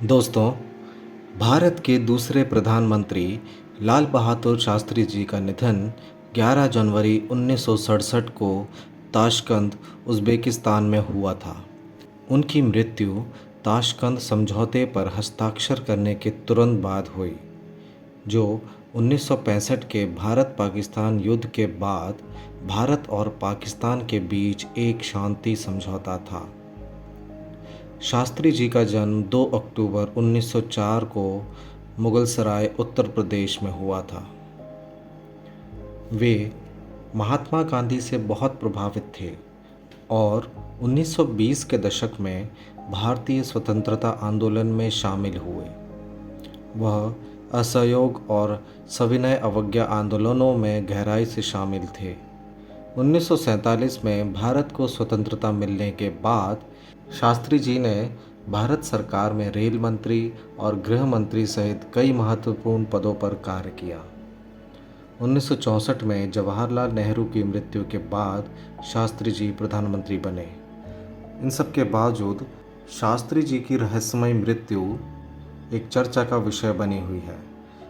दोस्तों, भारत के दूसरे प्रधानमंत्री लाल बहादुर शास्त्री जी का निधन 11 जनवरी 1967 को ताशकंद, उज़्बेकिस्तान में हुआ था। उनकी मृत्यु ताशकंद समझौते पर हस्ताक्षर करने के तुरंत बाद हुई, जो 1965 के भारत-पाकिस्तान युद्ध के बाद भारत और पाकिस्तान के बीच एक शांति समझौता था। शास्त्री जी का जन्म 2 अक्टूबर 1904 को मुगलसराय, उत्तर प्रदेश में हुआ था। वे महात्मा गांधी से बहुत प्रभावित थे और 1920 के दशक में भारतीय स्वतंत्रता आंदोलन में शामिल हुए। वह असहयोग और सविनय अवज्ञा आंदोलनों में गहराई से शामिल थे। 1947 में भारत को स्वतंत्रता मिलने के बाद शास्त्री जी ने भारत सरकार में रेल मंत्री और गृह मंत्री सहित कई महत्वपूर्ण पदों पर कार्य किया। 1964 में जवाहरलाल नेहरू की मृत्यु के बाद शास्त्री जी प्रधानमंत्री बने। इन सब के बावजूद शास्त्री जी की रहस्यमय मृत्यु एक चर्चा का विषय बनी हुई है।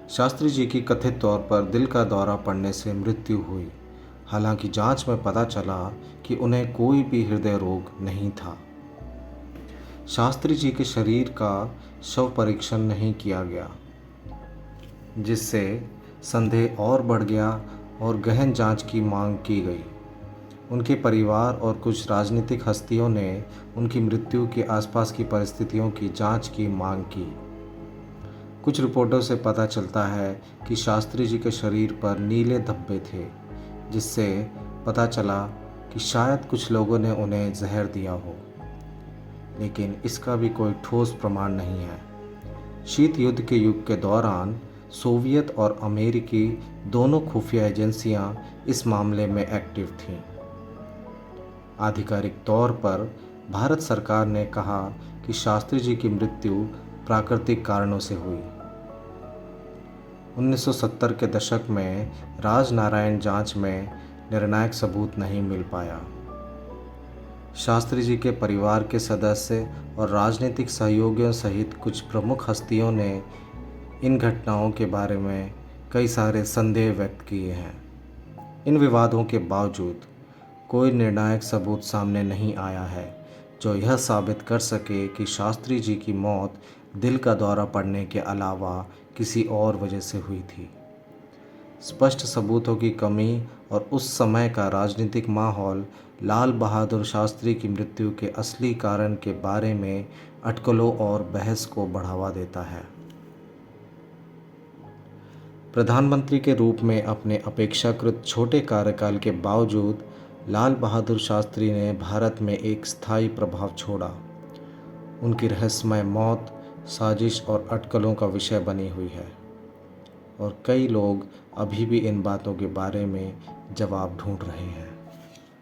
शास्त्री जी की कथित तौर पर दिल का दौरा पड़ने से मृत्यु हुई। हालांकि जांच में पता चला कि उन्हें कोई भी हृदय रोग नहीं था। शास्त्री जी के शरीर का शव परीक्षण नहीं किया गया, जिससे संदेह और बढ़ गया और गहन जांच की मांग की गई। उनके परिवार और कुछ राजनीतिक हस्तियों ने उनकी मृत्यु के आसपास की परिस्थितियों की जांच की मांग की। कुछ रिपोर्टों से पता चलता है कि शास्त्री जी के शरीर पर नीले धब्बे थे, जिससे पता चला कि शायद कुछ लोगों ने उन्हें जहर दिया हो, लेकिन इसका भी कोई ठोस प्रमाण नहीं है। शीत युद्ध के युग के दौरान सोवियत और अमेरिकी दोनों खुफिया एजेंसियां इस मामले में एक्टिव थीं। आधिकारिक तौर पर भारत सरकार ने कहा कि शास्त्री जी की मृत्यु प्राकृतिक कारणों से हुई। 1970 के दशक में राजनारायण जांच में निर्णायक सबूत नहीं मिल पाया। शास्त्री जी के परिवार के सदस्य और राजनीतिक सहयोगियों सहित कुछ प्रमुख हस्तियों ने इन घटनाओं के बारे में कई सारे संदेह व्यक्त किए हैं। इन विवादों के बावजूद कोई निर्णायक सबूत सामने नहीं आया है जो यह साबित कर सके कि शास्त्री जी की मौत दिल का दौरा पड़ने के अलावा किसी और वजह से हुई थी। स्पष्ट सबूतों की कमी और उस समय का राजनीतिक माहौल लाल बहादुर शास्त्री की मृत्यु के असली कारण के बारे में अटकलों और बहस को बढ़ावा देता है। प्रधानमंत्री के रूप में अपने अपेक्षाकृत छोटे कार्यकाल के बावजूद लाल बहादुर शास्त्री ने भारत में एक स्थायी प्रभाव छोड़ा। उनकी रहस्यमय मौत साजिश और अटकलों का विषय बनी हुई है और कई लोग अभी भी इन बातों के बारे में जवाब ढूंढ रहे हैं।